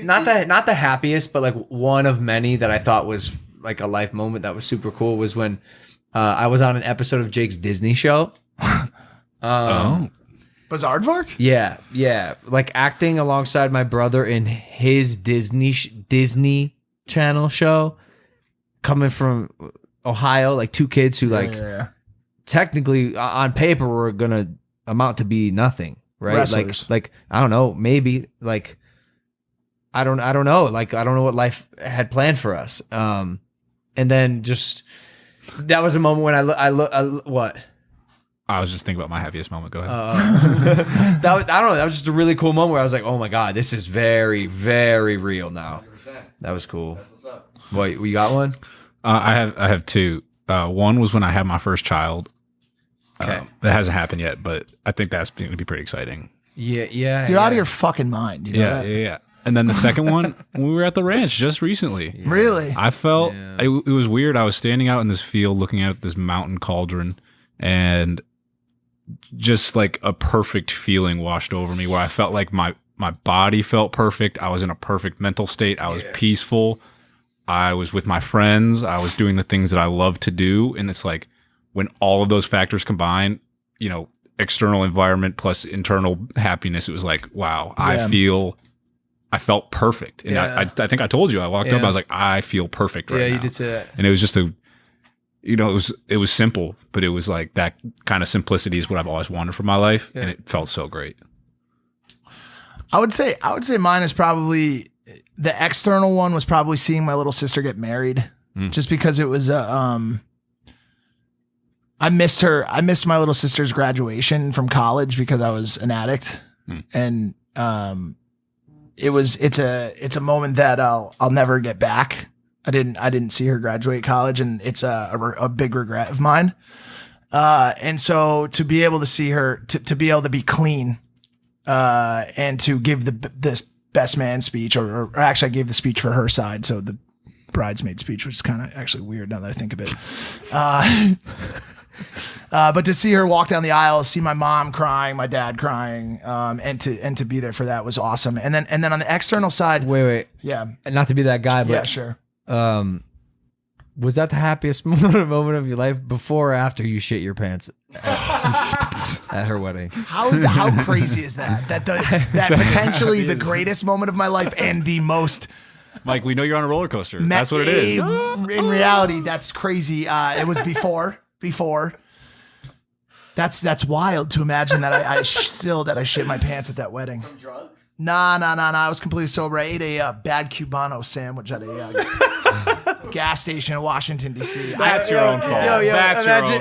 Not the happiest, but like one of many that I thought was like a life moment that was super cool was when I was on an episode of Jake's Disney show. Bizarrevark? Yeah, like acting alongside my brother in his Disney Channel show, coming from Ohio, like two kids who technically on paper were gonna amount to be nothing, right? Wrestlers. Like I don't know, maybe like I don't know, like I don't know what life had planned for us. And then just that was a moment when I what. I was just thinking about my happiest moment. Go ahead. I don't know. That was just a really cool moment where I was like, "Oh my god, this is very, very real now." 100%. That was cool. That's what's up. What, you got one? I have two. One was when I had my first child. Okay, that hasn't happened yet, but I think that's going to be pretty exciting. Yeah. You're out of your fucking mind. You know that? Yeah. And then the second one, we were at the ranch just recently. Yeah. Really? I felt it was weird. I was standing out in this field looking at this mountain cauldron, and just like a perfect feeling washed over me where I felt like my body felt perfect. I was in a perfect mental state. I was peaceful. I was with my friends. I was doing the things that I love to do. And it's like when all of those factors combine, you know, external environment plus internal happiness, it was like, wow, I felt perfect. And I think I told you, I walked up, I was like, I feel perfect right now. Yeah, you did say that. And it was just it was simple, but it was like that kind of simplicity is what I've always wanted for my life. And it felt so great. I would say mine is probably the external one was probably seeing my little sister get married, just because it was I missed my little sister's graduation from college because I was an addict, and it's a moment that I'll never get back. I didn't see her graduate college, and it's a big regret of mine. And so to be able to see her, to be able to be clean, and to give this best man speech, or actually I gave the speech for her side. So the bridesmaid speech, which is kind of actually weird now that I think of it. But to see her walk down the aisle, see my mom crying, my dad crying, and to be there for that was awesome. And then on the external side, wait, yeah, and not to be that guy, but yeah, sure. Was that the happiest moment of your life, before or after you shit your pants at her wedding? How crazy is that? That potentially the greatest moment of my life and the most. Mike, we know you're on a roller coaster. That's what it is. In reality, that's crazy. It was before. That's wild to imagine that I shit my pants at that wedding. From drugs? Nah. I was completely sober. I ate a bad Cubano sandwich at a gas station in Washington, D.C. That's your own fault.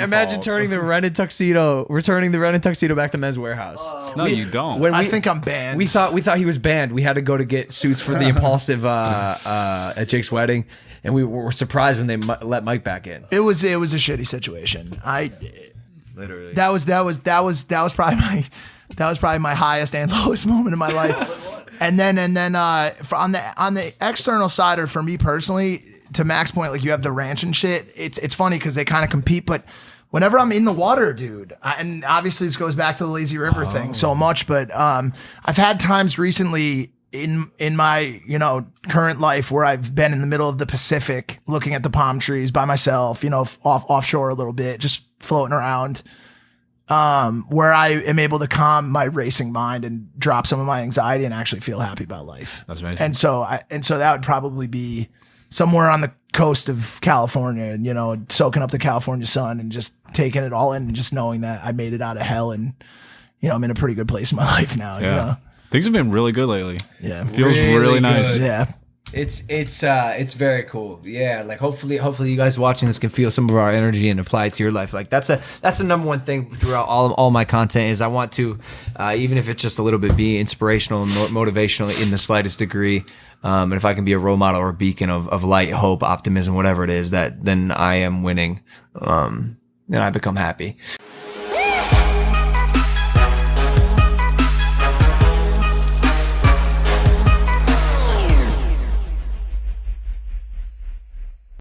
Imagine returning the rented tuxedo back to Men's Warehouse. No, you don't. I think I'm banned. We thought he was banned. We had to go to get suits for the Impaulsive at Jake's wedding, and we were surprised when they let Mike back in. It was a shitty situation. Literally. That was probably my highest and lowest moment in my life. And then on the external side, or for me personally, to Mac's point, like you have the ranch and shit. It's funny because they kind of compete, but whenever I'm in the water, dude, and obviously this goes back to the lazy river thing so much, but I've had times recently in my current life where I've been in the middle of the Pacific, looking at the palm trees by myself, offshore a little bit, just floating around. Where I am able to calm my racing mind and drop some of my anxiety and actually feel happy about life. That's amazing. And so that would probably be somewhere on the coast of California, and soaking up the California sun and just taking it all in, and just knowing that I made it out of hell, and I'm in a pretty good place in my life now. Yeah. Things have been really good lately. Yeah, it feels really nice. Good. Yeah. It's very cool. Yeah, like hopefully you guys watching this can feel some of our energy and apply it to your life. Like that's the number one thing throughout all my content is I want to, even if it's just a little bit, be inspirational and motivational in the slightest degree. And if I can be a role model or a beacon of light, hope, optimism, whatever it is, then I am winning. Then I become happy.